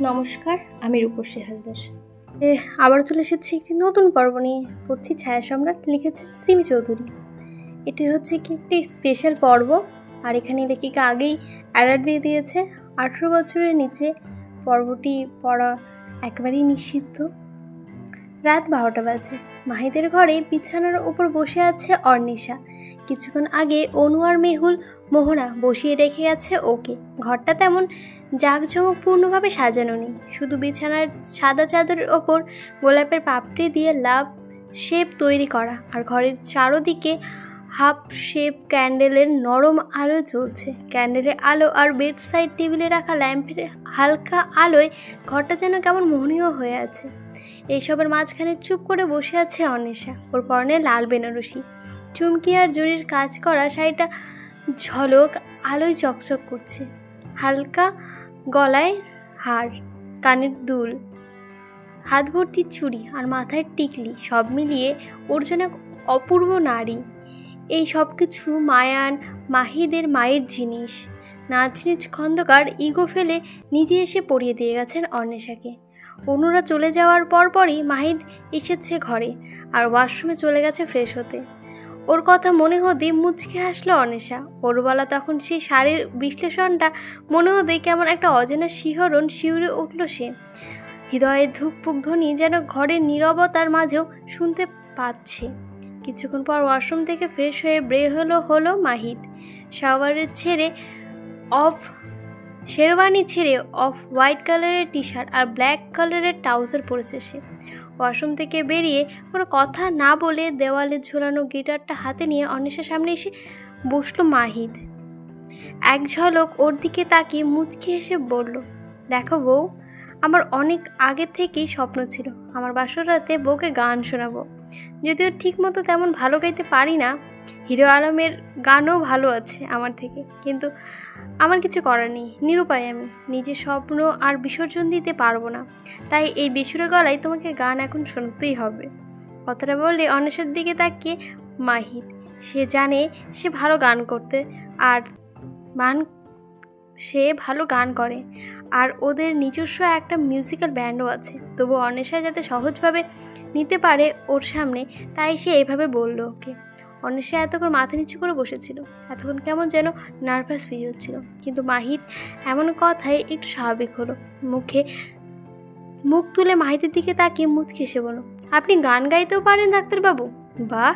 নমস্কার, আমি রূপসী হালদার। আবার চলে এসেছি একটি নতুন পর্ব নিয়ে। পড়ছি ছায়া সম্রাট, লিখেছেন সিমি চৌধুরী। এটি হচ্ছে কি একটি স্পেশাল পর্ব, আর এখানে লেখিকা আগেই অ্যালার্ট দিয়ে দিয়েছে 18 বছরের নিচে পর্বটি পড়া একেবারেই নিষিদ্ধ। রাত 12টা বাজে। মাহিদের ঘরে বিছানার উপর বসে আছে অর্নিশা। কিছুক্ষণ আগে অনু আর মেহুল মোহনা বসিয়ে রেখে গেছে ওকে। ঘরটা তেমন জাঁকজমকপূর্ণভাবে সাজানো নেই, শুধু বিছানার সাদা চাদরের ওপর গোলাপের পাপড়ি দিয়ে লাভ শেপ তৈরি করা, আর ঘরের চারদিকে হাফ শেপ ক্যান্ডেলের নরম আলো জ্বলছে। ক্যান্ডেলের আলো আর বেড সাইড টেবিলে রাখা ল্যাম্পের হালকা আলোয় ঘরটা যেন কেমন মোহনীয় হয়ে আছে। এইসবের মাঝখানে চুপ করে বসে আছে অর্নিশা। ওর পরনে লাল বেনারসি, চুমকি আর জরির কাজ করা শাড়িটা ঝলক আলোয় চকচক করছে। হালকা গলায় হার, কানের দুল, হাত ভর্তি চুড়ি আর মাথায় টিকলি, সব মিলিয়ে ওর যেন অপূর্ব নারী। এই সব কিছু মায়ান মাহিদের মায়ের জিনিস। নাচনিচ খন্দকার ইগো ফেলে নিজে এসে পরিয়ে দিয়ে গেছেন অর্নিশাকে। অনুরা চলে যাওয়ার পরপরই মাহিদ এসেছে ঘরে আর ওয়াশরুমে চলে গেছে ফ্রেশ হতে। ওর কথা মনে হতে মুচকে হাসলো অর্নিশা। ওর বলা তখন সেই শাড়ির বিশ্লেষণটা মনে হতেই কেমন একটা অজানা শিহরণ শিউরে উঠল সে। হৃদয়ের ধুকপুক ধ্বনি যেন ঘরের নীরবতার মাঝেও শুনতে পাচ্ছে। কিছুক্ষণ পর ওয়াশরুম থেকে ফ্রেশ হয়ে বের হলো মাহিদ। শেরওয়ানি ছেড়ে অফ হোয়াইট কালারের টি শার্ট আর ব্ল্যাক কালারের ট্রাউজার পরেছে সে। ওয়াশরুম থেকে বেরিয়ে কোনো কথা না বলে দেওয়ালে ঝোলানো গিটারটা হাতে নিয়ে অর্নিশার সামনে এসে বসলো মাহিদ। এক ঝলক ওর দিকে তাকিয়ে মুচকি হেসে বলল, দেখো বউ, আমার অনেক আগে থেকেই স্বপ্ন ছিল আমার বাসর রাতে বউকে গান শোনাবো। যদিও ঠিক মতো তেমন ভালো গাইতে পারি না, হিরো আলমের গানও ভালো আছে আমার থেকে, কিন্তু আমার কিছু করার নেই, নিরুপায় আমি। নিজের স্বপ্ন আর বিসর্জন দিতে পারবো না, তাই এই বেসুরে গলায় তোমাকে গান এখন শোনাতেই হবে। কথাটা বললে অর্নিশার দিকে তাকিয়ে মাহিদ। সে জানে সে ভালো গান করতে আর সে ভালো গান করে, আর ওদের নিজস্ব একটা মিউজিক্যাল ব্যান্ডও আছে। তবু অর্নিশা যাতে সহজভাবে নিতে পারে ওর সামনে, তাই সে এইভাবে বলল ওকে। অর্নিশা এতক্ষণ মাথা নিচু করে বসেছিল, এতক্ষণ কেমন যেন নার্ভাস ফিল হচ্ছিল, কিন্তু মাহিদ এমন কথায় একটু স্বাভাবিক হলো। মুখ তুলে মাহিদের দিকে তাকিয়ে মুচকে এসে বলল, আপনি গান গাইতেও পারেন ডাক্তারবাবু? বাহ,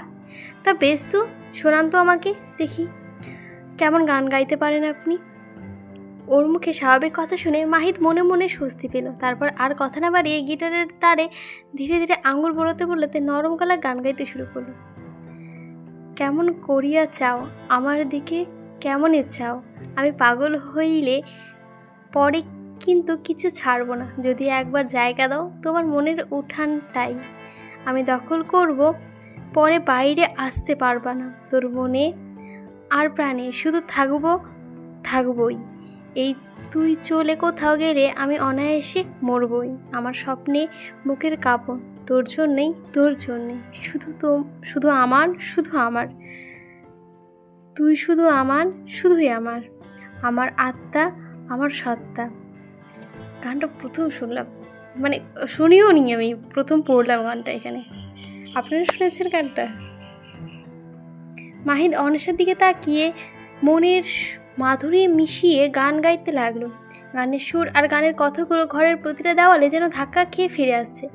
তা বেশ তো, শোনান তো আমাকে দেখি, কেমন গান গাইতে পারেন আপনি? ওর মুখে স্বাভাবিক কথা শুনে মাহিদ মনে মনে স্বস্তি পেল। তারপর আর কথা না বাড়িয়ে গিটারের তারে ধীরে ধীরে আঙুল বোলাতে নরম গলায় গান গাইতে শুরু করলো। কেমন করিয়া চাও আমার দিকে, কেমনে চাও, আমি পাগল হইলে পরে কিন্তু কিছু ছাড়ব না, যদি একবার জায়গা দাও তোমার মনের উঠানটাই আমি দখল করব, পরে বাইরে আসতে পারবা না, তোর মনে আর প্রাণে শুধু থাকবই। এই তুই চলে কোথাও গেলে আমি অনায়াসে মরবই, আমার স্বপ্নে বুকের কাঁপন তোর জন্যেই, শুধু আমার, তুই শুধু আমার, শুধুই আমার আত্মা, আমার সত্তা। গানটা প্রথম শুনলাম, মানে শুনিও নি, আমি প্রথম পড়লাম গানটা এখানে। আপনারা শুনেছেন গানটা? মাহিদ অর্নিশার দিকে তাকিয়ে মনের মাধুরী মিশিয়ে গান গাইতে লাগলো। গানের সুর আর গানের কথাগুলো ঘরের প্রতিটা দেওয়ালে যেন ধাক্কা খেয়ে ফিরে আসছে,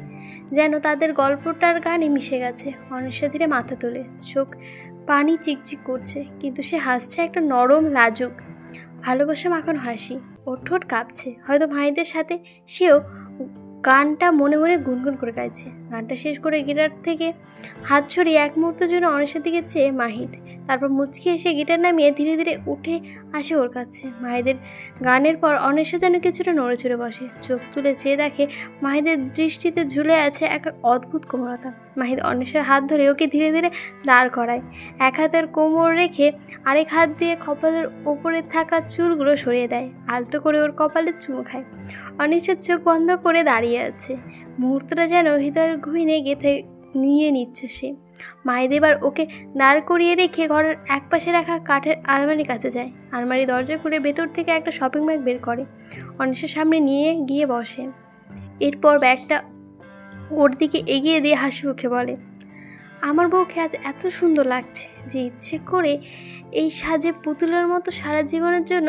যেন তাদের গল্পটার গানে মিশে গেছে। অর্নিশা ধীরে মাথা তোলে, চোখ পানি চিকচিক করছে, কিন্তু সে হাসছে একটা নরম লাজুক ভালোবাসা মাখানো হাসি। ওর ঠোঁট কাঁপছে, হয়তো মাহিদের সাথে সেও গানটা মনে মনে গুনগুন করে গাইছে। গানটা শেষ করে গিটার থেকে হাত ছড়িয়ে এক মুহূর্তের জন্য অর্নিশার দিকে চেয়ে মাহিদ, তারপর মুচকি এসে গিটার নামিয়ে ধীরে ধীরে উঠে আসে ওর কাছে। মাহিদের গানের পর অর্নিশা যেন কিছুটা নড়ে চড়ে বসে, চোখ তুলে চেয়ে দেখে মাহিদের দৃষ্টিতে ঝুলে আছে এক অদ্ভুত কোমলতা। মাহিদ অর্নিশার হাত ধরে ওকে ধীরে ধীরে দাঁড় করায়, এক হাতের কোমর রেখে আরেক হাত দিয়ে কপালের ওপরে থাকা চুলগুলো সরিয়ে দেয়, আলতো করে ওর কপালে চুমু খায়। অর্নিশার চোখ বন্ধ করে দাঁড়িয়ে আছে, মুহূর্তটা যেন হৃদয়ের গভীরে গেঁথে নিয়ে নিচ্ছে সে। মাহিদ এবার ওকে দাঁড় করিয়ে রেখে ঘরের একপাশে রাখা কাঠের আলমারির কাছে যায়। আলমারি দরজা খুলে ভেতর থেকে একটা শপিং ব্যাগ বের করে অনিশার সামনে নিয়ে গিয়ে বসে। এরপর ব্যাগটা ওর দিকে এগিয়ে দিয়ে হাসি মুখে বলে, আমার বউকে আজ এত সুন্দর লাগছে যে ইচ্ছে করে এই সাজে পুতুলের মতো সারা জীবনের জন্য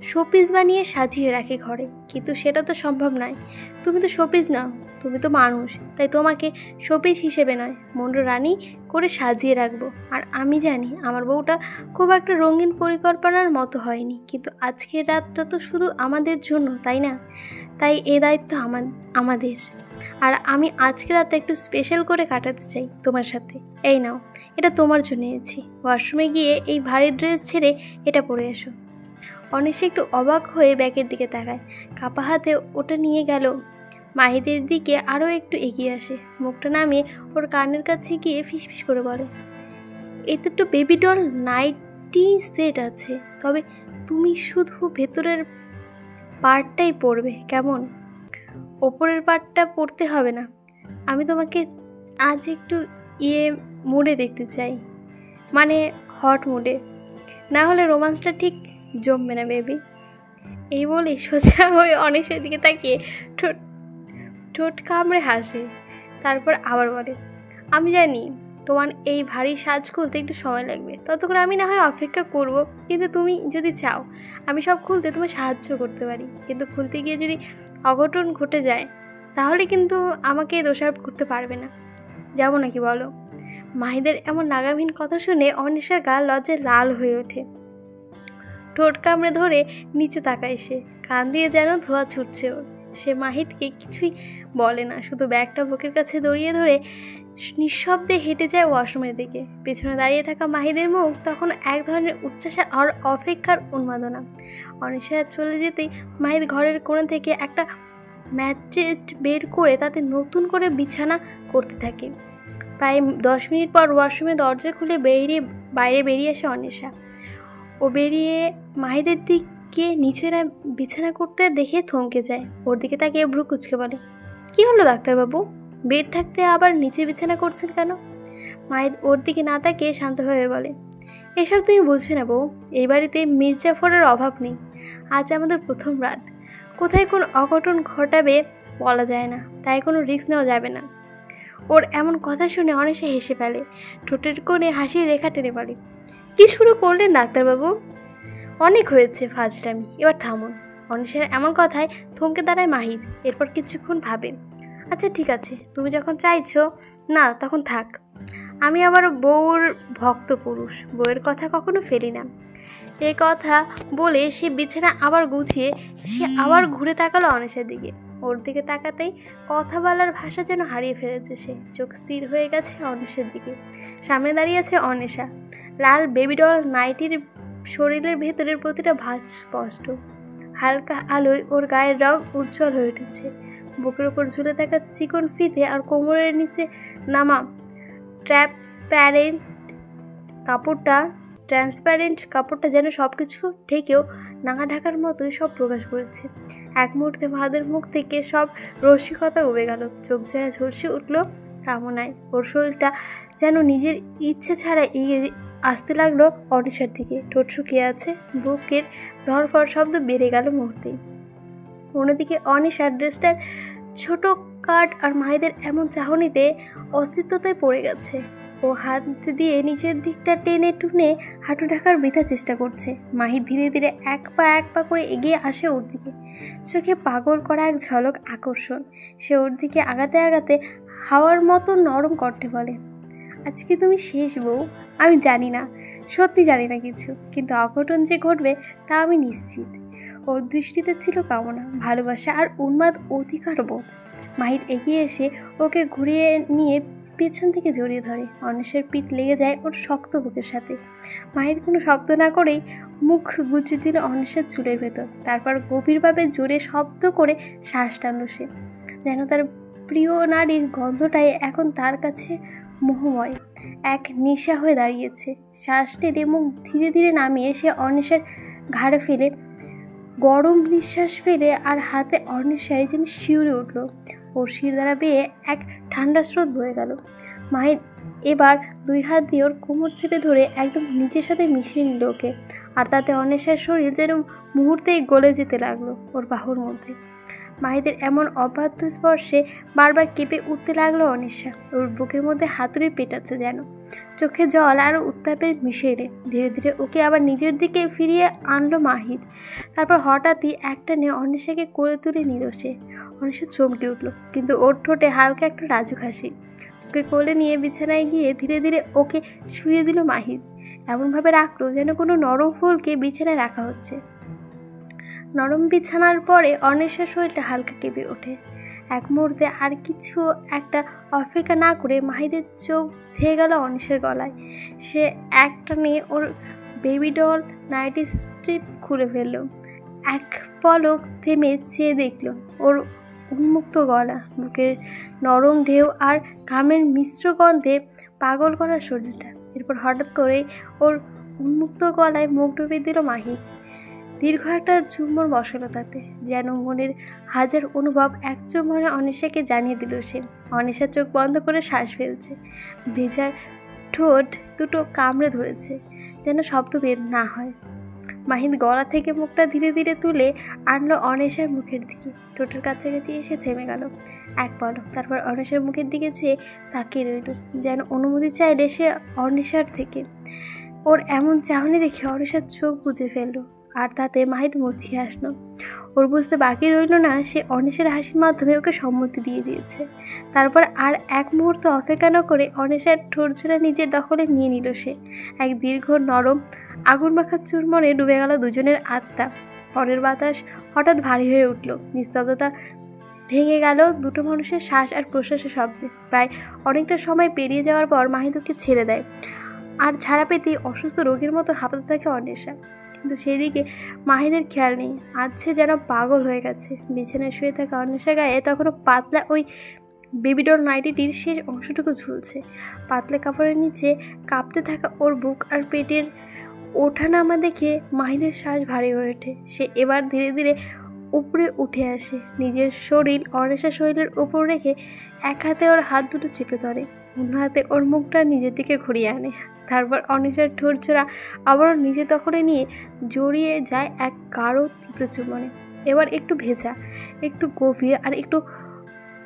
শোপিস বানিয়ে সাজিয়ে রাখে ঘরে, কিন্তু সেটা তো সম্ভব নয়। তুমি তো শোপিস নাও, তুমি তো মানুষ, তাই তোমাকে শোপিস হিসেবে নয় মনের রানী করে সাজিয়ে রাখবো। আর আমি জানি আমার বউটা খুব একটা রঙিন পরিকল্পনার মতো হয়নি, কিন্তু আজকের রাতটা তো শুধু আমাদের জন্য, তাই না? তাই এ দায়িত্ব আমাদের। আর আমি আজকে রাতে একটু স্পেশাল করে কাটাতে চাই তোমার সাথে। এই নাও, এটা তোমার জন্য এনেছি। ওয়াশরুমে গিয়ে এই ভারী ড্রেস ছেড়ে এটা পরে এসো। অনিশা একটু অবাক হয়ে ব্যাগের দিকে তাকায়, কাপা হাতে ওটা নিয়ে গেল মাহিদের দিকে, আরও একটু এগিয়ে আসে, মুখটা নামিয়ে ওর কানের কাছে গিয়ে ফিসফিস করে বলে, এতে একটু বেবি ডল নাইটি সেট আছে, তবে তুমি শুধু ভেতরের পার্টটাই পরবে, কেমন? ওপরের পার্টটা পরতে হবে না। আমি তোমাকে আজ একটু মুডে দেখতে চাই, মানে হট মুডে, না হলে রোমান্সটা ঠিক জমবে না বেবি। এই বলে সোজা হয়ে অনিশার দিকে তাকিয়ে ঠোঁট কামড়ে হাসে। তারপর আবার বলে, আমি জানি তোমার এই ভারী সাজ খুলতে একটু সময় লাগবে, ততক্ষণ আমি না হয় অপেক্ষা করব, কিন্তু তুমি যদি চাও আমি সব খুলতে তোমার সাহায্য করতে পারি। কিন্তু খুলতে গিয়ে যদি অঘটন ঘটে যায় তাহলে কিন্তু আমাকে দোষারোপ করতে পারবে না। যাবো নাকি বলো? মাহিদের এমন নাগামহীন কথা শুনে অনিশার গা লজ্জায় লাল হয়ে ওঠে। ঠোঁট কামড়ে ধরে নিচে তাকায় সে, কান দিয়ে যেন ধোঁয়া ছুটছে ওর। সে মাহিদকে কিছুই বলে না, শুধু ব্যাগটা বুকের কাছে দড়িয়ে ধরে নিঃশব্দে হেঁটে যায় ওয়াশরুমের দিকে। পেছনে দাঁড়িয়ে থাকা মাহিদের মুখ তখন এক ধরনের উচ্ছ্বাস আর অপেক্ষার উন্মাদনা। অনিশা চলে যেতেই মাহিদ ঘরের কোণা থেকে একটা ম্যাট্রেস বের করে তাতে নতুন করে বিছানা করতে থাকে। প্রায় 10 মিনিট পর ওয়াশরুমে দরজা খুলে বাইরে বেরিয়ে আসে অনিশা। ও বেরিয়ে মাহিদের দিকে নিচেরা বিছানা করতে দেখে থমকে যায়। ওর দিকে তাকিয়ে ভ্রু কুঁচকে বলে, কী হলো ডাক্তারবাবু, বেড থাকতে আবার নিচে বিছানা করছেন কেন? মাহিদ ওর দিকে না তাকিয়ে শান্ত হয়ে বলে, এসব তুমি বুঝবে না বউ, এই বাড়িতে মির্জাফরের অভাব নেই। আজ আমাদের প্রথম রাত, কোথায় কোন অঘটন ঘটাবে বলা যায় না, তাই কোনো রিস্ক নেওয়া যাবে না। ওর এমন কথা শুনে অনিশা হেসে ফেলে, ঠোঁটের কোণে হাসির রেখা টেনে বলে, কি শুরু করলেন ডাক্তারবাবু? অনেক হয়েছে ফাজলামি, এবার থামুন। অনিশার এমন কথায় থমকে দাঁড়ায় মাহিদ। এরপর কিছুক্ষণ ভাবে, আচ্ছা ঠিক আছে, তুমি যখন চাইছো না তখন থাক। আমি আবার বউর ভক্ত পুরুষ, বউয়ের কথা কখনো ফেলি না। এই কথা বলে সে বিছানা আবার গুছিয়ে সে আবার ঘুরে তাকালো অনিশার দিকে। ওর দিকে তাকাতেই কথা বলার ভাষা যেন হারিয়ে ফেলেছে সে। চোখ স্থির হয়ে গেছে অনিশার দিকে। সামনে দাঁড়িয়ে আছে অনিশা, লাল বেবি ডল নাইটির শরীরের ভেতরের প্রতিটা ভাঁজ স্পষ্ট। হালকা আলোয় ওর গায়ের রং উজ্জ্বল হয়ে উঠেছে। বুকের উপর ঝুলে থাকা চিকন ফিতে আর কোমরের নিচে নামা ট্রান্সপ্যারেন্ট কাপড়টা যেন সব কিছু ঢেকেও নাঙা ঢাকার মতোই সব প্রকাশ করেছে। এক মুহূর্তে মাদের মুখ থেকে সব রসিকতা উবে গেল, চোখ জোড়া ঝলসে উঠল কামনায়। ওর শরীরটা যেন নিজের ইচ্ছে ছাড়া এগিয়ে আসতে লাগলো অনিশার দিকে। ঠোঁট শুকিয়ে আছে, বুকের ধরফর শব্দ বেড়ে গেল মুহূর্তেই। অন্যদিকে অনিশার ড্রেসটার ছোট কাট আর মাহিদের এমন চাহনিতে অস্তিত্বতায় পড়ে গেছে। ও হাত দিয়ে নিচের দিকটা টেনে টুনে হাঁটু ঢাকার বৃথা চেষ্টা করছে। মাহিদ ধীরে ধীরে এক পা করে এগিয়ে আসে ওর দিকে, চোখে পাগল করা এক ঝলক আকর্ষণ। সে ওর দিকে আগাতে আগাতে হাওয়ার মতো নরম কণ্ঠে বলে, আজকে তুমি শেষ বউ। আমি জানি না, সত্যি জানি না কিছু, কিন্তু অঘটন যে ঘটবে তা আমি নিশ্চিত। ওর দৃষ্টিতে ছিল কামনা, ভালোবাসা আর উন্মাদ অধিকার বোধ। মাহিদ এগিয়ে এসে ওকে ঘুরিয়ে নিয়ে পেছন থেকে জড়িয়ে ধরে। অনিশার পিঠ লেগে যায় ওর শক্ত বুকের সাথে। মাহিদ কোনো শব্দ না করেই মুখ গুজে দিল অনিশার চুলের ভেতর। তারপর গভীরভাবে জোরে শব্দ করে শ্বাস টানল সে, যেন তার প্রিয় নারীর গন্ধটাই এখন তার কাছে মোহময়, এক নেশা হয়ে দাঁড়িয়েছে। শ্বাস টেনে মুখ ধীরে ধীরে নামিয়ে সে অনিশার ঘাড়ে ফেলে গরম নিঃশ্বাস ফেলে আর হাতে অনিশ্চয় যেন শিউরে উঠল। ওর শির দ্বারা বেয়ে এক ঠান্ডা স্রোত বয়ে গেল। মাহিদ এবার 2 হাত দিয়ে ওর কোমর চেপে ধরে একদম নিজের সাথে মিশিয়ে নিল ওকে। আর তাতে অনিশ্চার শরীর যেন মুহূর্তেই গলে যেতে লাগলো ওর বাহুর মধ্যে। মাহিদের এমন অবাধ্য স্পর্শে বারবার কেঁপে উঠতে লাগলো অনিশ্চা। ওর বুকের মধ্যে হাতুড়ি পেটাচ্ছে যেন। চোখে জল আর উত্তাপের মিশে এলে ধীরে ধীরে ওকে আবার নিজের দিকে ফিরিয়ে আনলো মাহিদ। তারপর হঠাৎই একটা নিয়ে অনিশ্চাকে কোলে তুলে নিল সে। অনিশ্চা চমকে উঠল, কিন্তু ওর ঠোঁটে হালকা একটা রাজুক হাসি। ওকে কোলে নিয়ে বিছানায় গিয়ে ধীরে ধীরে ওকে শুয়ে দিল মাহিদ। এমনভাবে রাখলো যেন কোনো নরম ফুলকে বিছানায় রাখা হচ্ছে। নরম বিছানার পরে অনিশ্চার শরীরটা হালকা কেঁপে ওঠে। এক মুহূর্তে আর কিছু একটা অপেক্ষা না করে মাহিদের চোখ ধেয়ে গেল অনিশ্চার গলায়। সে একটা নিয়ে ওর বেবি ডল নাইটি স্ট্রিপ খুলে ফেলল। এক পলক থেমে চেয়ে দেখল ওর উন্মুক্ত গলা, বুকের নরম ঢেউ আর ঘামের মিশ্র গন্ধে পাগল করা শরীরটা। এরপর হঠাৎ করে ওর উন্মুক্ত গলায় মুখ ডুবিয়ে দিল মাহিদ। দীর্ঘ একটা চুম্বন বসালো তাতে, যেন মনের হাজার অনুভব এক চুম্বনে অনিশ্চাকে জানিয়ে দিল সে। অনিশ্চা চোখ বন্ধ করে শ্বাস ফেলছে। ভেজার ঠোঁট দুটো কামড়ে ধরেছে, যেন শব্দ বের না হয়। মাহিদ গলা থেকে মুখটা ধীরে ধীরে তুলে আনলো অনিশ্চার মুখের দিকে। ঠোঁটের কাছাকাছি এসে থেমে গেল এক পলক। তারপর অনিশ্চার মুখের দিকে চেয়ে তাকিয়ে রইল, যেন অনুমতি চাইলে সে অনিশ্চার থেকে। ওর এমন চাহনি দেখে অনিশ্চার চোখ বুজে ফেললো, আর তাতে মাহিদ মুছিয়ে আসলো। ওর বুঝতে বাকি রইল না সে অনিশ্চার হাসির মাধ্যমে ওকে সম্মতি দিয়ে দিয়েছে। তারপর আর এক মুহূর্ত অপেক্ষা না করে অনিশ্চার ঠোঁটজোড়া নিজের দখলে নিয়ে নিল সে। এক দীর্ঘ নরম আগুন মাখা চুরমনে ডুবে গেল দুজনের আত্মা। পরের বাতাস হঠাৎ ভারী হয়ে উঠল। নিস্তব্ধতা ভেঙে গেল দুটো মানুষের শ্বাস আর প্রশ্বাসের শব্দে। প্রায় অনেকটা সময় পেরিয়ে যাওয়ার পর মাহিদ ওকে ছেড়ে দেয়, আর ছাড়া পেতেই অসুস্থ রোগীর মতো হাঁপাতে থাকে অনিশ্চা। কিন্তু সেদিকে মাহিদের খেয়াল নেই। আজ সে যেন পাগল হয়ে গেছে। বিছানায় শুয়ে থাকা অনিশ্চার গায়ে তখনও পাতলা ওই বেবিডল নাইটিটির শেষ অংশটুকু ঝুলছে। পাতলা কাপড়ের নিচে কাঁপতে থাকা ওর বুক আর পেটের ওঠানামা দেখে মাহিদের শ্বাস ভারী হয়ে ওঠে। সে এবার ধীরে ধীরে উপরে উঠে আসে, নিজের শরীর অনিশ্চার শরীরের উপর রেখে এক হাতে ওর হাত দুটো চেপে ধরে, অন্য হাতে ওর মুখটা নিজের দিকে ঘুরিয়ে আনে। তারপর অনিশ্চার ঠোঁটজোড়া আবারও নিজের দখলে নিয়ে জড়িয়ে যায় এক গাঢ় তীব্র চুম্বনে। এবার একটু ভেজা, একটু গভীর আর একটু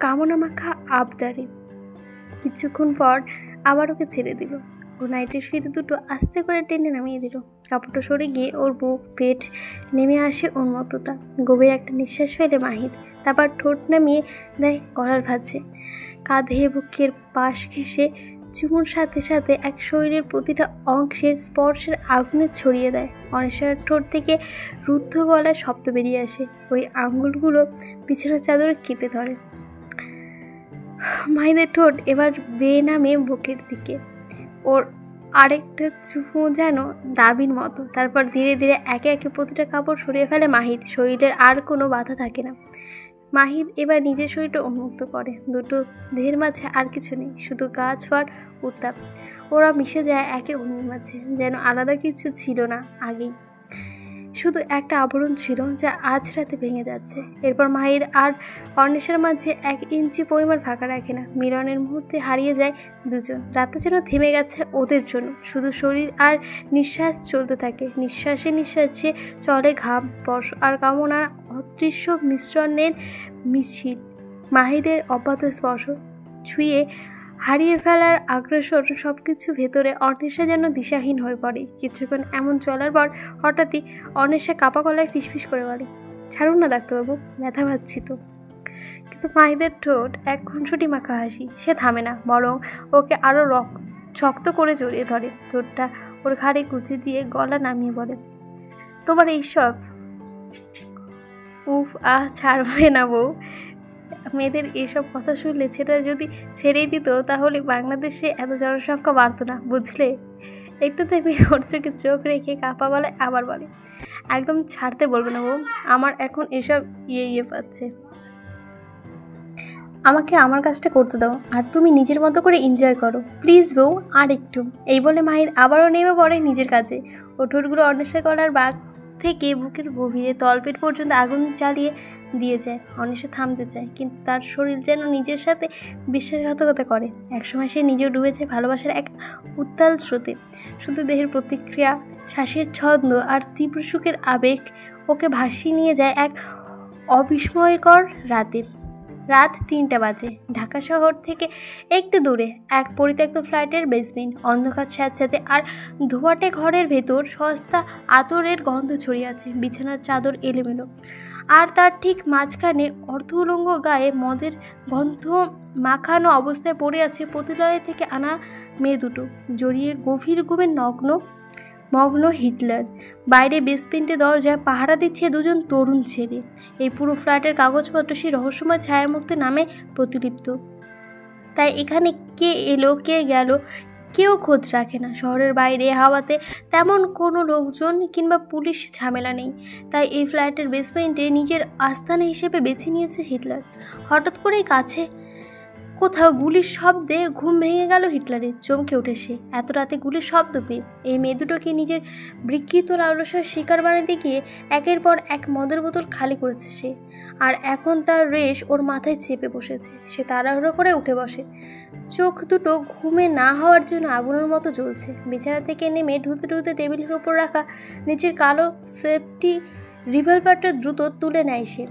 কামনা মাখা আবদারে। কিছুক্ষণ পর আবার ওকে ছেড়ে দিল। ও নাইটের ফিতে দুটো আস্তে করে টেনে নামিয়ে দিল। কাপড়টা সরে গিয়ে ওর বুক পেট নেমে আসে উন্মত্ততা। গভীর একটা নিঃশ্বাস ফেলে মাহিদ তারপর ঠোঁট নামিয়ে দেয় গলার ভাঁজে। কাঁধে বুকের পাশ ঘেঁষে চুমুর সাথে সাথে এক শরীরের প্রতিটা অংশের স্পর্শের আগুনে ছড়িয়ে দেয়। অনিশ্চার ঠোঁট থেকে রুদ্ধ গলায় শব্দ বেরিয়ে আসে। ওই আঙুলগুলো বিছানার চাদরে কেঁপে ধরে। মাহিদের ঠোঁট এবার বেয়ে নামে বুকের দিকে। ওর আরেকটা চুমু যেন দাবির মতো। তারপর ধীরে ধীরে একে একে প্রতিটা কাপড় সরিয়ে ফেলে মাহিদ। শরীরের আর কোনো বাধা থাকে না। মাহিদ এবার নিজের শরীরটা উন্মুক্ত করে। দুটো দেহের মাঝে আর কিছু নেই, শুধু গা ছোঁয়ার উত্তাপ। ওরা মিশে যায় একে অন্যের মাঝে, যেন আলাদা কিছু ছিল না আগেই, শুধু একটা আবরণ ছিল যা আজ রাতে ভেঙে যাচ্ছে। এরপর মাহিদ আর অনিশ্চার মাঝে 1 ইঞ্চি পরিমাণ ফাঁকা রাখে না। মিলনের মুহূর্তে হারিয়ে যায় দুজন। রাতটা যেন থেমে গেছে ওদের জন্য। শুধু শরীর আর নিঃশ্বাস চলতে থাকে। নিঃশ্বাসে নিঃশ্বাসে চলে ঘাম, স্পর্শ আর কামনার অদৃশ্য মিশ্রণের মিছিল। মাহিদের অব্যাহত স্পর্শ, ছুঁয়ে হারিয়ে ফেলার আগ্রাসন, সব কিছু ভেতরে অনিশ্চা যেন দিশাহীন হয়ে পড়ে। কিছুক্ষণ এমন চলার পর হঠাৎই অনিশ্চা কাপা গলায় ফিসফিস করে বলে, ছাড়ুন না ডাক্তারবাবু, ব্যথা পাচ্ছি তো। কিন্তু মাহিদের ঠোঁট এক খুনসুটি মাখা হাসি। সে থামে না, বরং ওকে আরও শক্ত করে জড়িয়ে ধরে। ঠোঁটটা ওর ঘাড়ে কুচি দিয়ে গলা নামিয়ে বলে, তোমার এইসব উফ ছাড়বে না বউ। মেয়েদের এসব কথা শুনলে ছেলেরা যদি ছেড়েই দিত তাহলে বাংলাদেশে এত জনসংখ্যা বাড়তো না, বুঝলে। একটু থেমে ওর চোখে চোখ রেখে কাপা গলায় আবার বলে, একদম ছাড়তে বলবে না বউ, আমার এখন এসব ইয়ে পাচ্ছে। আমাকে আমার কাজটা করতে দাও, আর তুমি নিজের মতো করে এনজয় করো প্লিজ বউ, আর একটু। এই বলে মাহিদ আবারও নেমে পড়ে নিজের কাজে। ও ঠোঁটগুলো অনিশ্চার গলার বাঘ থেকে বুকের গভীরে তলপেট পর্যন্ত আগুন জ্বালিয়ে দিয়ে যায়। অনিশা থামতে চায়, কিন্তু তার শরীর যেন নিজের সাথে বিশ্বাসঘাতকতা করে। একসময় সে নিজেও ডুবে যায় ভালোবাসার এক উত্তাল স্রোতে। শুধু দেহের প্রতিক্রিয়া, শ্বাসের ছন্দ আর তীব্র সুখের আবেগ ওকে ভাসিয়ে নিয়ে যায় এক অবিস্ময়কর রাতে। রাত 3টা বাজে। ঢাকা শহর থেকে একটু দূরে এক পরিত্যক্ত ফ্ল্যাটের বেসমেন্ট, অন্ধকার স্যাঁতস্যাঁতে আর ধোঁয়াটে ঘরের ভেতর সস্তা আতরের গন্ধ ছড়িয়ে আছে। বিছানার চাদর এলোমেলো, আর তার ঠিক মাঝখানে অর্ধ উলঙ্গ গায়ে মদের গন্ধ মাখানো অবস্থায় পড়ে আছে পতিতালয় থেকে আনা মেয়ে দুটো, জড়িয়ে গভীর ঘুমে মগ্ন হিটলার। বাইরে বেসমেন্টে দরজায় পাহারা দিচ্ছে দুজন তরুণ ছেলে। এই পুরো ফ্ল্যাটের কাগজপত্র সেই রহস্যময় ছায়ামূর্তির নামে প্রতিলিপ্ত। তাই এখানে কে এলো কে গেল কেউ খোঁজ রাখে না। শহরের বাইরে হাওয়াতে তেমন কোনো লোকজন কিংবা পুলিশ ঝামেলা নেই। তাই এই ফ্ল্যাটের বেসমেন্টে নিজের আস্তানা হিসেবে বেছে নিয়েছে হিটলার। হঠাৎ করেই কাছে কোথাও গুলির শব্দে ঘুম ভেঙে গেল হিটলারের। চমকে ওঠে সে, এত রাতে গুলির শব্দ পেয়ে। এই মেয়ে দুটোকে নিজের বিকৃত লালসার শিকার বানাতে গিয়ে একের পর এক মদের বোতল খালি করেছে সে, আর এখন তার রেশ ওর মাথায় চেপে বসেছে। সে তাড়াহুড়ো করে উঠে বসে, চোখ দুটো ঘুমে না হওয়ার জন্য আগুনের মতো জ্বলছে। বিছানা থেকে নেমে ঢুতে ঢুতে টেবিলের ওপর রাখা নিচের কালো সেফটি রিভলভারটা দ্রুত তুলে নেয় সে।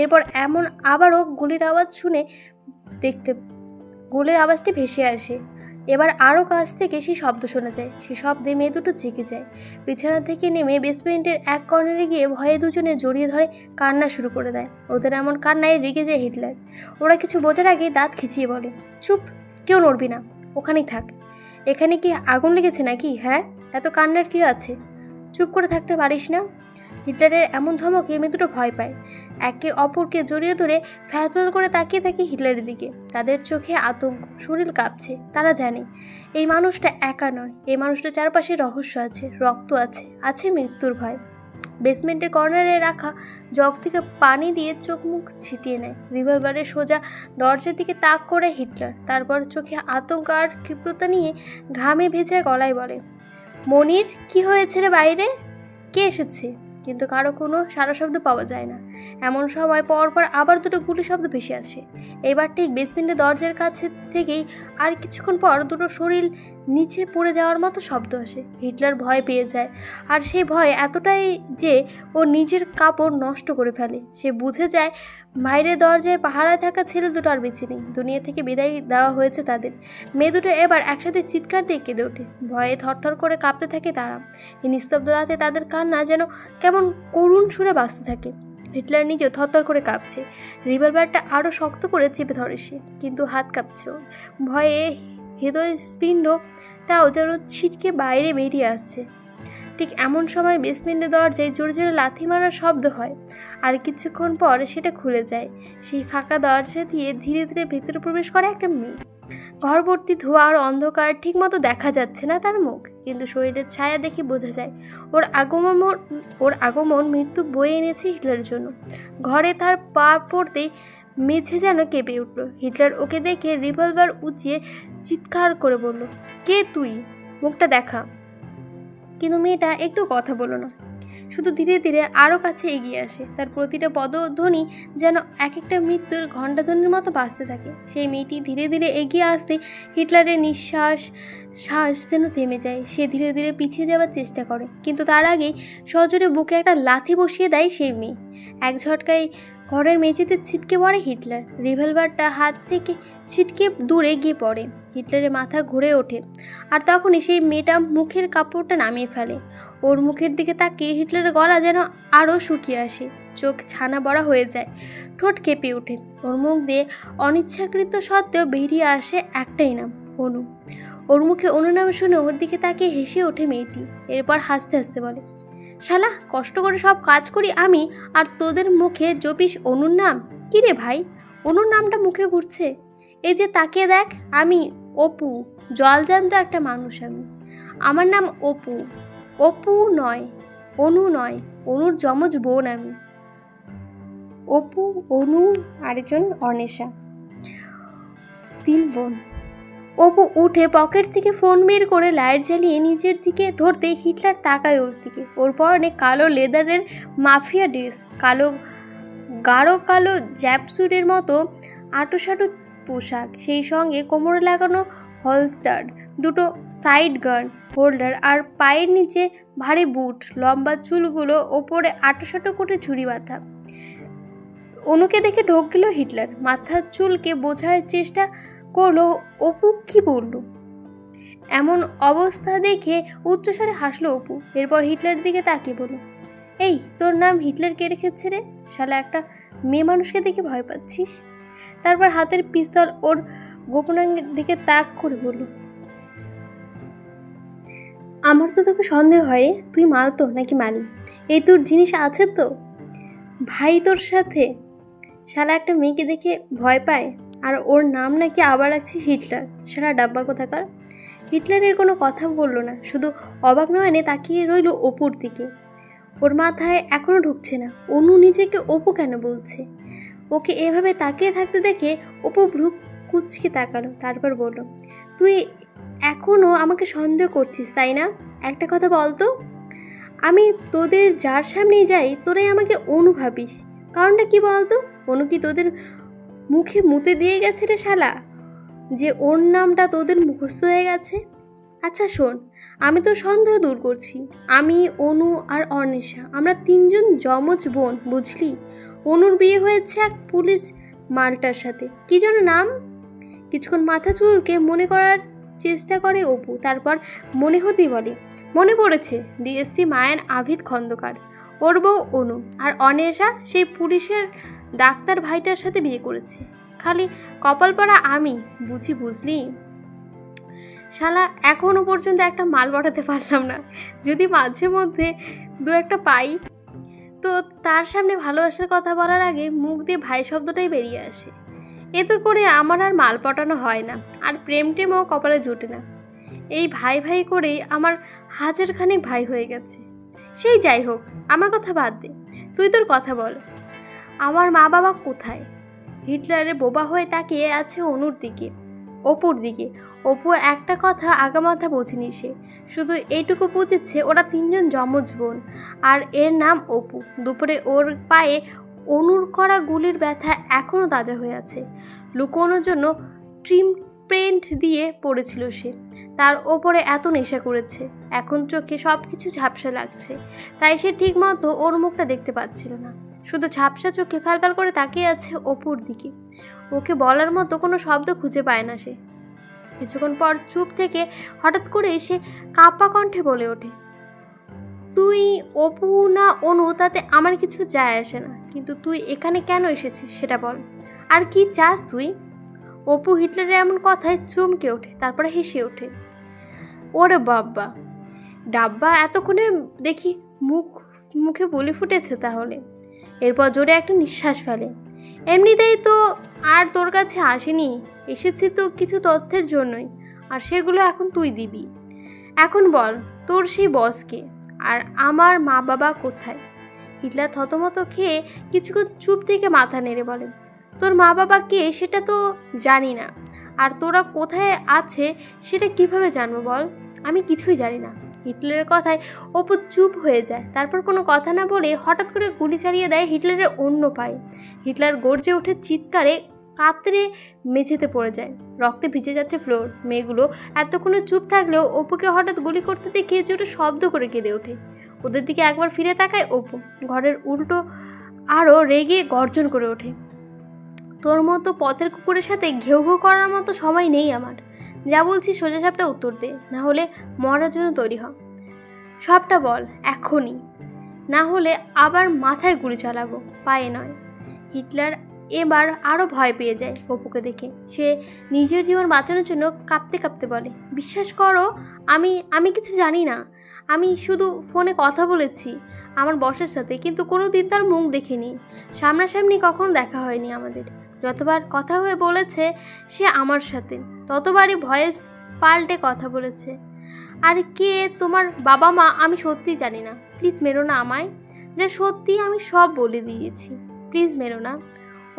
এরপর এমন আবারও গুলির আওয়াজ শুনে গুলির আওয়াজটি ভেসে আসে। এবার আরও কাছ থেকে সেই শব্দ শোনা যায়। সে শব্দে মেয়ে দুটো জেগে যায়। বিছানা থেকে নেমে বেসমেন্টের এক কর্নারে গিয়ে ভয়ে দুজনে জড়িয়ে ধরে কান্না শুরু করে দেয়। ওদের এমন কান্নায় রেগে যায় হিটলার। ওরা কিছু বোঝার আগে দাঁত খিচিয়ে বলে, চুপ, কেউ নড়বি না, ওখানেই থাক। এখানে কি আগুন লেগেছে নাকি? হ্যাঁ, এত কান্নার কি আছে? চুপ করে থাকতে পারিস না? হিটলারের এমন ধমকে মেয়ে দুটো ভয় পায়। একে অপরকে জড়িয়ে ধরে ফ্যালফ্যাল করে তাকিয়ে থাকে হিটলারের দিকে। তাদের চোখে আতঙ্ক, শরীর কাঁপছে। তারা জানে এই মানুষটা একা নয়, এই মানুষটার চারপাশে রহস্য আছে, রক্ত আছে, আছে মৃত্যুর ভয়। বেসমেন্টের কর্নারে রাখা জগ থেকে পানি দিয়ে চোখ মুখ ছিটিয়ে নেয়। রিভলভারের সোজা দরজার দিকে তাক করে হিটলার। তারপর চোখে আতঙ্ক আর ক্ষিপ্রতা নিয়ে ঘামে ভেজা গলায় বলে, মনির, কি হয়েছে রে বাইরে? কে এসেছে? কিন্তু কারো কোনো সারা শব্দ পাওয়া যায় না। এমন সময় পরপর আবার দুটো গুলি শব্দ ভেসে আসে। এবার ঠিক বেসমেন্টের দরজার কাছে থেকেই। আর কিছুক্ষণ পর দুটো শরীর নিচে পড়ে যাওয়ার মতো শব্দ আসে। হিটলার ভয় পেয়ে যায়, আর সেই ভয় এতটাই যে ও নিজের কাপড় নষ্ট করে ফেলে। সে বুঝে যায় বাইরে দরজায় পাহারায় থাকা ছেলে দুটো আর বেঁচে নেই। দুনিয়া থেকে বিদায় দেওয়া হয়েছে তাদের। মেয়ে দুটো এবার একসাথে চিৎকার দিয়ে কেঁদে ওঠে। ভয়ে থরথর করে কাঁপতে থাকে তারা। এই নিস্তব্ধ রাতে তাদের কান্না যেন কেমন করুণ সুরে বাজতে থাকে। হিটলার নিজেও থরথর করে কাঁপছে। রিভলভারটা আরও শক্ত করে চেপে ধরে সে, কিন্তু হাত কাঁপছে। ভয়ে হৃদয়স্পিণ্ডটাও যেন ছিটকে বাইরে বেরিয়ে আসছে। ঠিক এমন সময় বেসমেন্টের দরজায় জোরে জোরে লাথি মারার শব্দ হয়, আর কিছুক্ষণ পর সেটা খুলে যায়। সেই ফাঁকা দরজা দিয়ে ধীরে ধীরে ভেতরে প্রবেশ করে একটা মেয়ে। ঘর ভর্তি ধোঁয়া আর অন্ধকার, ঠিকমতো দেখা যাচ্ছে না তার মুখ, কিন্তু শরীরের ছায়া দেখে বোঝা যায় ওর আগমন মৃত্যু বয়ে এনেছে হিটলারের জন্য। ঘরে তার পা পড়তেই মেঝে যেন কেঁপে উঠল। হিটলার ওকে দেখে রিভলভার উঁচিয়ে চিৎকার করে বলল, কে তুই? মুখটা দেখা। কিন্তু মেয়েটা একটু কথা বলল না, শুধু ধীরে ধীরে আরও কাছে এগিয়ে আসে। তার প্রতিটা পদধ্বনি যেন এক একটা মৃত্যুর ঘণ্টাধ্বনির মতো বাজতে থাকে। সেই মেয়েটি ধীরে ধীরে এগিয়ে আসতে হিটলারের শ্বাস যেন থেমে যায়। সে ধীরে ধীরে পিছিয়ে যাওয়ার চেষ্টা করে, কিন্তু তার আগেই সজোরে বুকে একটা লাথি বসিয়ে দেয় সেই মেয়ে। এক ঝটকায় ঘরের মেঝেতে ছিটকে পড়ে হিটলার। রিভলভারটা হাত থেকে ছিটকে দূরে গিয়ে পড়ে। হিটলারের মাথা ঘুরে ওঠে, আর তখনই সেই মেয়েটা মুখের কাপড়টা নামিয়ে ফেলে। ওর মুখের দিকে তাকিয়ে হিটলারের গলা যেন আরও শুকিয়ে আসে, চোখ ছানা বড়া হয়ে যায়, ঠোঁট কেঁপে ওঠে। ওর মুখ দিয়ে অনিচ্ছাকৃত সত্ত্বেও বেরিয়ে আসে একটাই নাম, অনু। ওর মুখে অনু নাম শুনে ওর দিকে তাকিয়ে হেসে ওঠে মেয়েটি। এরপর হাসতে হাসতে বলে, শালা, কষ্ট করে সব কাজ করি আমি, আর তোদের মুখে জপিস অনুর নাম? কী রে ভাই, অনুর নামটা মুখে ঘুরছে? এই যে তাকিয়ে দেখ, আমি অপু, জলজান্ত একটা মানুষ আমি। আমার নাম অপু। অপু নয়, অনু নয়, অনুর যমজ বোন আমি। অপু, অনু, আরেকজন অনিশা, 3 বোন। অপু উঠে পকেট থেকে ফোন বের করে লাইট জ্বালিয়ে নিজের দিকে ধরতে হিটলার তাকায় ওর দিকে। ওর পরনে কালো লেদারের মাফিয়া ড্রেস, গাঢ় কালো জ্যাপস্যুটের মতো আঁটোসাঁটো পোশাক, সেই সঙ্গে কোমরে লাগানো হলস্টার, দুটো সাইড গান হোল্ডার আর পায়ের নিচে ভারী বুট, লম্বা চুলগুলো ওপরে আঁটোসাঁটো করে ঝুড়ি বাঁধা। অনুকে দেখে ঢোক গেল হিটলার। মাথার চুলকে বোঝার চেষ্টা করলো অপু কি বলল। এমন অবস্থা দেখে উচ্চস্বরে হাসলো অপু। এরপর হিটলারের দিকে তাকিয়ে বলল, এই তোর নাম হিটলার কে রেখেছে রে? শালা একটা মেয়ে মানুষকে দেখে ভয় পাচ্ছিস? তারপর হাতের পিস্তল ওর গোপনাঙ্গের দিকে তাক করে বলল, আমার তো তোকে সন্দেহ হয় রে, তুই মালতো নাকি মালি? এই তোর জিনিস আছে তো ভাই তোর সাথে? শালা একটা মেয়েকে দেখে ভয় পায়, আর ওর নাম নাকি আবার রাখছে হিটলার। শালা ডাব্বা কোথাকার। হিটলারের কোনো কথা বললো না, শুধু অবাক নয়নে তাকিয়ে রইল অপুর দিকে। ওর মাথায় এখনও ঢুকছে না অনু নিজেকে অপু কেন বলছে। ওকে এভাবে তাকিয়ে থাকতে দেখে অপু ভ্রু কুচকে তাকালো। তারপর বলল, তুই এখনও আমাকে সন্দেহ করছিস তাই না? একটা কথা বলতো, আমি তোদের যার সামনেই যাই তোরাই আমাকে অনু ভাবিস, কারণটা কি বলতো? অনু কি তোদের মুখে মুতে দিয়ে গেছে রে শালা, যে ওর নামটা তোদের মুখস্থ হয়ে গেছে? আচ্ছা শোন, আমি তো সন্দেহ দূর করছি। আমি, অনু আর অর্ণিশা, আমরা তিনজন যমজ বোন, বুঝলি? অনুর বিয়ে হয়েছে এক পুলিশ মালটার সাথে, কি যেন নাম। কিছুক্ষণ মাথা চুলকে মনে করার চেষ্টা করে অপু, তারপর মনে হতেই বলে, মনে পড়েছে, ডিএসপি মায়ান আভিদ খন্দকার, ওর বউ অনু। আর অর্ণিশা সেই পুলিশের ডাক্তার ভাইটার সাথে বিয়ে করেছে। খালি কপাল পড়া আমি বুঝি, বুঝলি? শালা এখনও পর্যন্ত একটা মাল পাঠাতে পারলাম না। যদি মাঝে মধ্যে দু একটা পাই তো তার সামনে ভালোবাসার কথা বলার আগে মুখ দিয়ে ভাই শব্দটাই বেরিয়ে আসে। এতে করে আমার আর মাল পটানো হয় না, আর প্রেম টেমও কপালে জুটে না। এই ভাই ভাই করেই আমার হাজারখানেক ভাই হয়ে গেছে। সেই যাই হোক, আমার কথা বাদ দে, তুই তোর কথা বল। আমার মা বাবা কোথায়? হিটলারের বোবা হয়ে তাকিয়ে আছে অনুর দিকে, অপুর দিকে। অপু একটা কথা আগামাথা বোঝেনি সে, শুধু এইটুকু বুঝেছে ওরা তিনজন যমজ বোন, আর এর নাম অপু। দুপুরে ওর পায়ে অনুর করা গুলির ব্যথা এখনও তাজা হয়ে আছে। লুকোনোর জন্য ট্রিম পেন্ট দিয়ে পড়েছিল সে, তার ওপরে এত নেশা করেছে, এখন চোখে সব কিছু ঝাপসা লাগছে, তাই সে ঠিক মতো ওর মুখটা দেখতে পাচ্ছিল না। শুধু ঝাপসা চোখে ফ্যালফ্যাল করে তাকিয়ে আছে অপুর দিকে। ওকে বলার মতো কোনো শব্দ খুঁজে পায় না সে। কিছুক্ষণ পর চুপ থেকে হঠাৎ করে এসে কাঁপা কণ্ঠে বলে ওঠে, তুই অপু না অনু তাতে আমার কিছু যায় আসে না, কিন্তু তুই এখানে কেন এসেছিস সেটা বল, আর কি চাস তুই? অপু হিটলারের এমন কথায় চমকে ওঠে, তারপরে হেসে ওঠে। ওরে বাব্বা, ডাব্বা এতক্ষণে দেখি মুখে বলি ফুটেছে তাহলে। এরপর জোরে একটা নিঃশ্বাস ফেলে। এমনিতেই তো আর তোর কাছে আসেনি, এসেছি তো কিছু তথ্যের জন্যই, আর সেগুলো এখন তুই দিবি। এখন বল, তোর সেই বসকে আর আমার মা বাবা কোথায়? হিটলার থতমত খেয়ে কিছুক্ষণ চুপ থেকে মাথা নেড়ে বলে, তোর মা বাবা কে সেটা তো জানি না, আর তোরা কোথায় আছে সেটা কিভাবে জানবো বল? আমি কিছুই জানি না। হিটলারের কথায় অপু চুপ হয়ে যায়, তারপর কোনো কথা না বলে হঠাৎ করে গুলি চালিয়ে দেয় হিটলারের অন্য পায়ে। হিটলার গর্জে ওঠে চিৎকারে, কাতরে মেঝেতে পড়ে যায়, রক্তে ভিজে যাচ্ছে ফ্লোর। মেয়েগুলো এতক্ষণে চুপ থাকলেও অপুকে হঠাৎ গুলি করতে দেখে জোরে শব্দ করে কেঁদে ওঠে। ওদের দিকে একবার ফিরে তাকায় অপু, ঘরের উল্টো আরও রেগে গর্জন করে ওঠে, তোর মতো পথের কুকুরের সাথে ঘেউ ঘেউ করার মতো সময় নেই আমার। যা বলছি সোজা সাপটা উত্তর দে, না হলে মরার জন্য তৈরি হ। সবটা বল এখনই, না হলে আবার মাথায় গুলি চালাবো, পায়ে নয়। হিটলার এবার আরও ভয় পেয়ে যায় অপুকে দেখে। সে নিজের জীবন বাঁচানোর জন্য কাঁপতে কাঁপতে বলে, বিশ্বাস করো, আমি কিছু জানি না। আমি শুধু ফোনে কথা বলেছি আমার বসের সাথে, কিন্তু কোনো দিন তার মুখ দেখিনি, সামনাসামনি কখনো দেখা হয়নি আমাদের। যতবার কথা হয়ে বলেছে সে আমার সাথে, ততবারই ভয়েস পাল্টে কথা বলেছে। আর কে তোমার বাবা মা আমি সত্যিই জানি না, প্লিজ মেরো না আমায়, যা সত্যি আমি সব বলে দিয়েছি, প্লিজ মেরো না।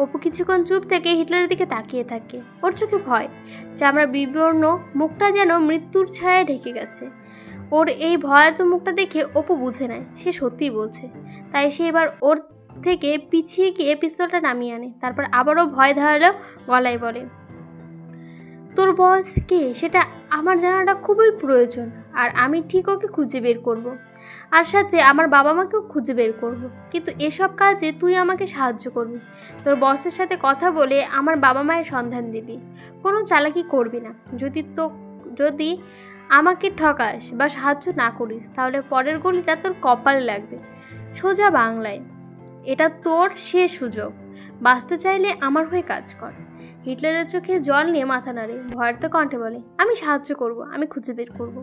অপু কিছুক্ষণ চুপ থেকে হিটলারের দিকে তাকিয়ে থাকে। ওর চোখে ভয়, চামড়া বিবর্ণ, মুখটা যেন মৃত্যুর ছায়ায় ঢেকে গেছে। ওর এই ভয়ার্ত মুখটা দেখে অপু বুঝে নেয় সে সত্যিই বলছে। তাই সে এবার ওর থেকে পিছিয়ে গিয়ে পিস্তলটা নামিয়ে আনে। তারপর আবারও ভয় ধারালো গলায় বলে, তোর বস কে সেটা আমার জানাটা খুবই প্রয়োজন, আর আমি ঠিক ওকে খুঁজে বের করব। আর সাথে আমার বাবা মাকেও খুঁজে বের করব। কিন্তু এসব কাজে তুই আমাকে সাহায্য করবি। তোর বসের সাথে কথা বলে আমার বাবা মায়ের সন্ধান দিবি। কোনো চালাকি করবি না। যদি আমাকে ঠকাস বা সাহায্য না করিস তাহলে পরের গলিটা তোর কপালে লাগবে। সোজা বাংলায়, এটা তোর শেষ সুযোগ। বাঁচতে চাইলে আমার হয়ে কাজ কর। হিটলারের চোখে জল নিয়ে মাথা নাড়ে, ভয়ার্ত কণ্ঠে বলে, আমি সাহায্য করব, আমি খুঁজে বের করব।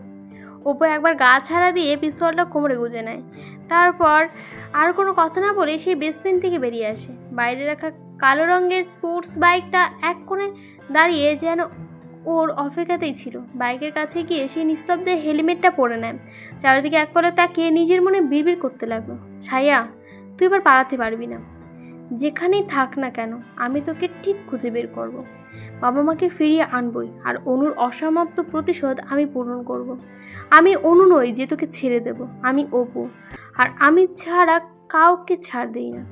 অপু একবার গা ছাড়া দিয়ে পিস্তলটা কোমরে গুঁজে নেয়। তারপর আর কোনো কথা না বলে সেই বেসমেন্ট থেকে বেরিয়ে আসে। বাইরে রাখা কালো রঙের স্পোর্টস বাইকটা এক কোণে দাঁড়িয়ে যেন ওর অপেক্ষাতেই ছিল। বাইকের কাছে গিয়ে সেই নিস্তব্ধে হেলমেটটা পরে নেয়। চারিদিকে এক পলে তাকিয়ে নিজের মনে বিড়বিড় করতে লাগলো, ছায়া, তুই এবার পালাতে পারবি না। যেখানেই থাক না কেন আমি তোকে ঠিক খুঁজে বের করব। বাবা মাকে ফিরিয়ে আনবই, আর অনুর অসমাপ্ত প্রতিশোধ আমি পূরণ করব। আমি অনু নই যে তোকে ছেড়ে দেব, আমি অপু, আর আমি ছাড়া কাউকে ছাড় দেই না।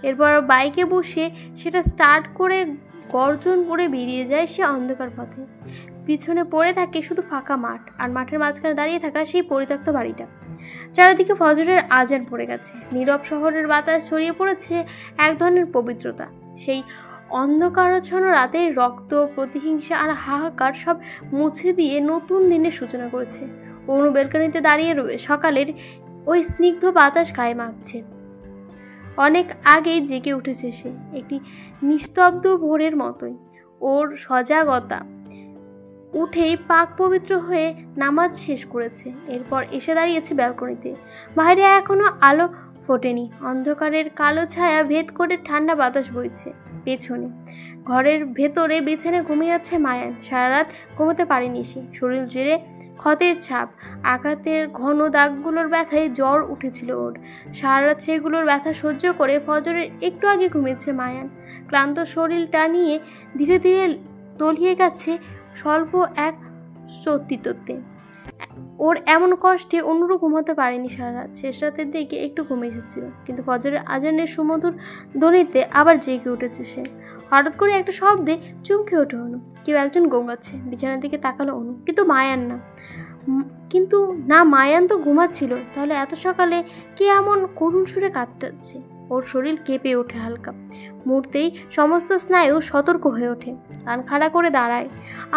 এরপর বাইকে বসে সেটা স্টার্ট করে গর্জন করে বেরিয়ে যায় সে অন্ধকার পথে। পিছনে পড়ে থাকে শুধু ফাঁকা মাঠ, আর মাঠের মাঝখানে দাঁড়িয়ে থাকা সেই পরিত্যক্ত বাড়িটা। চারিদিকে ফজরের আজান পড়ে গেছে। নীরব শহরের বাতাস ছড়িয়ে পড়েছে এক ধরনের পবিত্রতা। সেই অন্ধকারাচ্ছন্ন রাতে রক্ত, প্রতিহিংসা আর হাহাকার সব মুছে দিয়ে নতুন দিনের সূচনা করেছে। অনু বেলকনিতে দাঁড়িয়ে রয়ে সকালের ওই স্নিগ্ধ বাতাস গায়ে মাখছে। অনেক আগেই জেগে উঠেছে সে, একটি নিস্তব্ধ ভোরের মতোই। ওর সজাগতা উঠেই পাক পবিত্র হয়ে নামাজ শেষ করেছে। এরপর এসে দাঁড়িয়েছে ব্যালকনিতে। বাইরে এখনো আলো ফোটেনি। অন্ধকারের কালো ছায়া ভেদ করে ঠান্ডা বাতাস বইছে পেছনে। ঘরের ভেতরে বিছানায় ঘুমিয়ে যাচ্ছে মায়ান। সারা রাত ঘুমোতে পারেনি সে। শরীর জুড়ে ক্ষতের ছাপ, আঘাতের ঘন দাগগুলোর ব্যথায় জ্বর উঠেছিল ওর। সারা রাত সেগুলোর ব্যথা সহ্য করে ফজরের একটু আগে ঘুমিয়েছে মায়ান। ক্লান্ত শরীরটা নিয়ে ধীরে ধীরে তলিয়ে গেছে স্বল্প এক সত্যিত্বে। ওর এমন কষ্টে অনুরূপ ঘুমাতে পারেনি সারা রাত। শেষ রাতের দিকে একটু ঘুমিয়ে এসেছিল, কিন্তু ফজরের আজানের সুমধুর ধ্বনিতে আবার জেগে উঠেছে সে। হঠাৎ করে একটা শব্দে চমকে ওঠে অনু। কেউ একজন গোঙাচ্ছে। বিছানার দিকে তাকালো অনু, কিন্তু মায়ান না। মায়ান তো ঘুমাচ্ছিল। তাহলে এত সকালে কে এমন করুণ সুরে কাঁদছে? ওর শরীর কেঁপে ওঠে হালকা। মুহূর্তেই সমস্ত স্নায়ু সতর্ক হয়ে ওঠে, কান খাড়া করে দাঁড়ায়।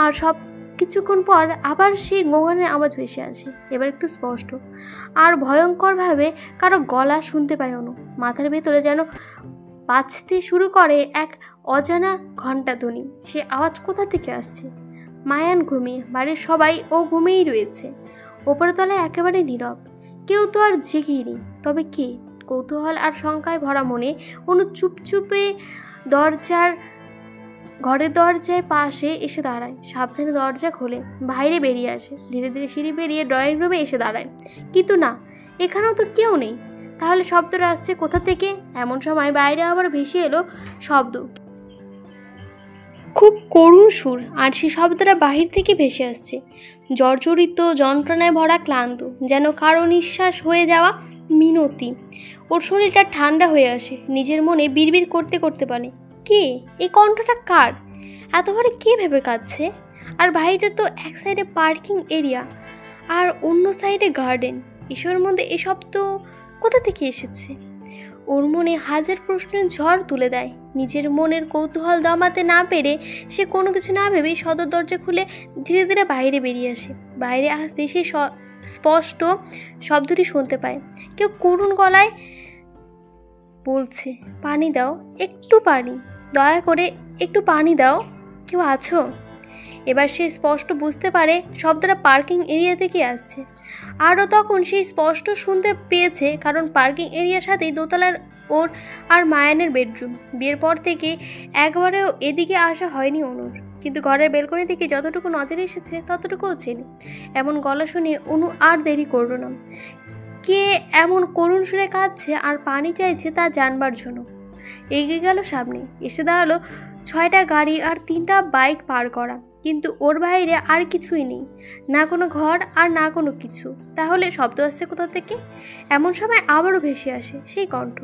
আর সব কিছুক্ষণ পর আবার সেই গোঙানের আওয়াজ ভেসে আসে, এবার একটু স্পষ্ট আর ভয়ঙ্করভাবে কারো গলা শুনতে পায় অনু। মাথার ভেতরে যেন বাজতে শুরু করে এক অজানা ঘণ্টা ধ্বনি। সে আওয়াজ কোথা থেকে আসছে? মায়ান ঘুমিয়ে, বাড়ির সবাই ও ঘুমিয়েই রয়েছে। ওপরের তলায় একেবারে নীরব, কেউ তো আর জেগেইনি। তবে কে? কৌতূহল আর শঙ্কায় ভরা মনে অনু চুপচুপে ঘরের দরজায় পাশে এসে দাঁড়ায়। সাবধানে দরজা খোলে, বাইরে বেরিয়ে আসে। ধীরে ধীরে সিঁড়ি বেরিয়ে ড্রয়িং রুমে এসে দাঁড়ায়। কিন্তু না, এখানেও তো কেউ নেই। তাহলে শব্দটা আসছে কোথা থেকে? এমন সময় বাইরে আবার ভেসে এলো শব্দ, খুব করুণ সুর। আর সেই শব্দটা বাহির থেকে ভেসে আসছে, জর্জরিত, যন্ত্রণায় ভরা, ক্লান্ত, যেন কারো নিঃশ্বাস হয়ে যাওয়া মিনতি। ওর শরীরটা ঠান্ডা হয়ে আসে। নিজের মনে বিড়বিড় করতে করতে বলে, কে? এই কণ্ঠটা কার? এত ভরে কে ভেবে কাঁদছে? আর বাড়িটা তো এক সাইডে পার্কিং এরিয়া আর অন্য সাইডে গার্ডেন। এসবের মধ্যে এসব তো কোথা থেকে এসেছে? ওর মনে হাজার প্রশ্নের ঝড় তুলে দেয়। নিজের মনের কৌতূহল দমাতে না পেরে সে কোনো কিছু না ভেবেই সদর দরজা খুলে ধীরে ধীরে বাইরে বেরিয়ে আসে। বাইরে আসতে সে স্পষ্ট শব্দটি শুনতে পায়। কেউ করুণ গলায় বলছে, পানি দাও, একটু পানি, দয়া করে একটু পানি দাও, কেউ আছো? এবার সে স্পষ্ট বুঝতে পারে শব্দটা পার্কিং এরিয়া থেকে আসছে। আরও তখন সে স্পষ্ট শুনতে পেয়েছে, কারণ পার্কিং এরিয়ার সাথেই দোতলার ওর আর মায়ানের বেডরুম। বিয়ের পর থেকে একবারেও এদিকে আসা হয়নি অনুর, কিন্তু ঘরের বেলকনি থেকে যতটুকু নজরে এসেছে ততটুকুও চেনে। এমন গলা শুনে অনু আর দেরি করল না। কে এমন করুণ সুরে কাঁদছে আর পানি চাইছে তা জানবার জন্য। এগিয়ে গেল সামনে, এসে দাঁড়ালো 6টা গাড়ি আর 3টা বাইক পার করা, কিন্তু ওর বাইরে আর কিছুই নেই, না কোনো ঘর আর না কোনো কিছু। তাহলে শব্দ আসছে কোথা থেকে? এমন সময় আবারও ভেসে আসে সেই কণ্ঠ,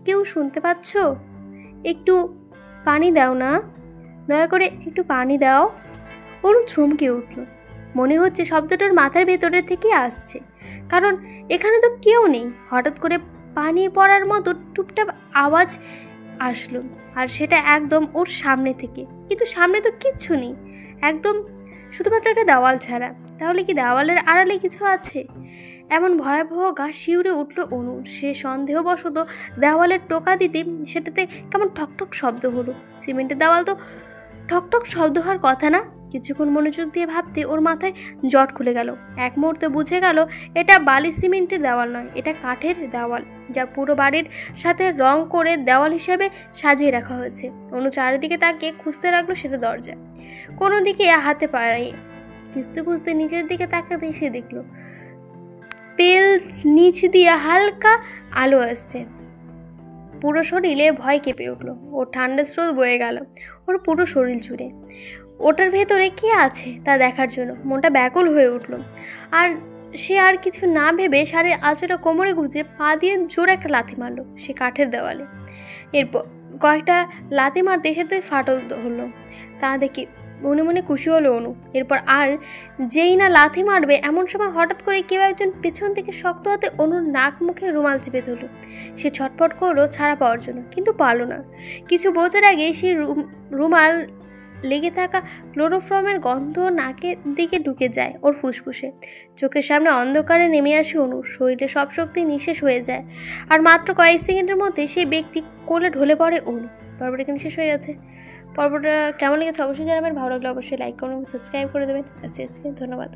কেউ শুনতে পাচ্ছ? একটু পানি দাও না, দয়া করে একটু পানি দাও। অরুণ চমকে উঠল, মনে হচ্ছে শব্দটার মাথার ভেতরে থেকে আসছে, কারণ এখানে তো কেউ নেই। হঠাৎ করে পানি পড়ার মতো টুপটাপ আওয়াজ আসলো, আর সেটা একদম ওর সামনে থেকে, কিন্তু সামনে তো কিচ্ছু নেই, একদম শুধুমাত্র একটা দেওয়াল ছাড়া। তাহলে কি দেওয়ালের আড়ালে কিছু আছে? এমন ভয়াবহ গা শিউরে উঠল অনু। সে সন্দেহবশত দেওয়ালের টোকা দিতে সেটাতে কেমন ঠকঠক শব্দ হলো। সিমেন্টের দেওয়াল তো ঠকঠক শব্দ হওয়ার কথা না। কিছুক্ষণ মনোযোগ দিয়ে ভাবতে ওর মাথায় জট খুলে গেল। এক মুহূর্তে বুঝে গেল এটা বালি সিমেন্টের দেওয়াল নয়, এটা কাঠের দেওয়াল, যা পুরো বাড়ির সাথে রং করে দেওয়াল হিসেবে সাজিয়ে রাখা হয়েছে। অনু চারিদিকে তাকিয়ে খুঁজতে লাগলো সেটা দরজা, কোনো দিকে হাতে পারে। খুঁজতে খুঁজতে নিচের দিকে তাকাতে এসে দেখলো পেল নিচ দিয়ে হালকা আলো আসছে। পুরো শরীরে ভয় কেঁপে উঠলো, ওর ঠান্ডা স্রোত বয়ে গেল ওর পুরো শরীর জুড়ে। ওটার ভেতরে কে আছে তা দেখার জন্য মনটা ব্যাকুল হয়ে উঠল। আর সে আর কিছু না ভেবে শাড়ির আঁচলটা কোমরে গুঁজে পা দিয়ে জোরে একটা লাথি মারলো সে কাঠের দেওয়ালে। এরপর কয়েকটা লাথি মারতে সাথে ফাটল হলো, তা দেখে মনে মনে খুশি হলো অনু। এরপর আর যেই না লাথি মারবে এমন সময় হঠাৎ করে কেউ একজন পেছন থেকে শক্ত হাতে অনুর নাক মুখে রুমাল চেপে ধরলো। সে ছটফট করলো ছাড়া পাওয়ার জন্য, কিন্তু পারলো না। কিছু বোঝার আগে সে রুমাল লেগে থাকা ক্লোরোফর্মের গন্ধ নাকের দিকে ঢুকে যায় ওর ফুসফুসে। চোখের সামনে অন্ধকারে নেমে আসে অনু, শরীরে সব শক্তি নিঃশেষ হয়ে যায়। আর মাত্র কয়েক সেকেন্ডের মধ্যে সেই ব্যক্তি কোলে ঢলে পড়ে অনু। পর্বটা এখানে শেষ হয়ে গেছে। পর্বটা কেমন লেগেছে অবশ্যই জানাবেন। ভালো লাগলে অবশ্যই লাইক কমেন্ট সাবস্ক্রাইব করে দেবেন। আজকে ধন্যবাদ।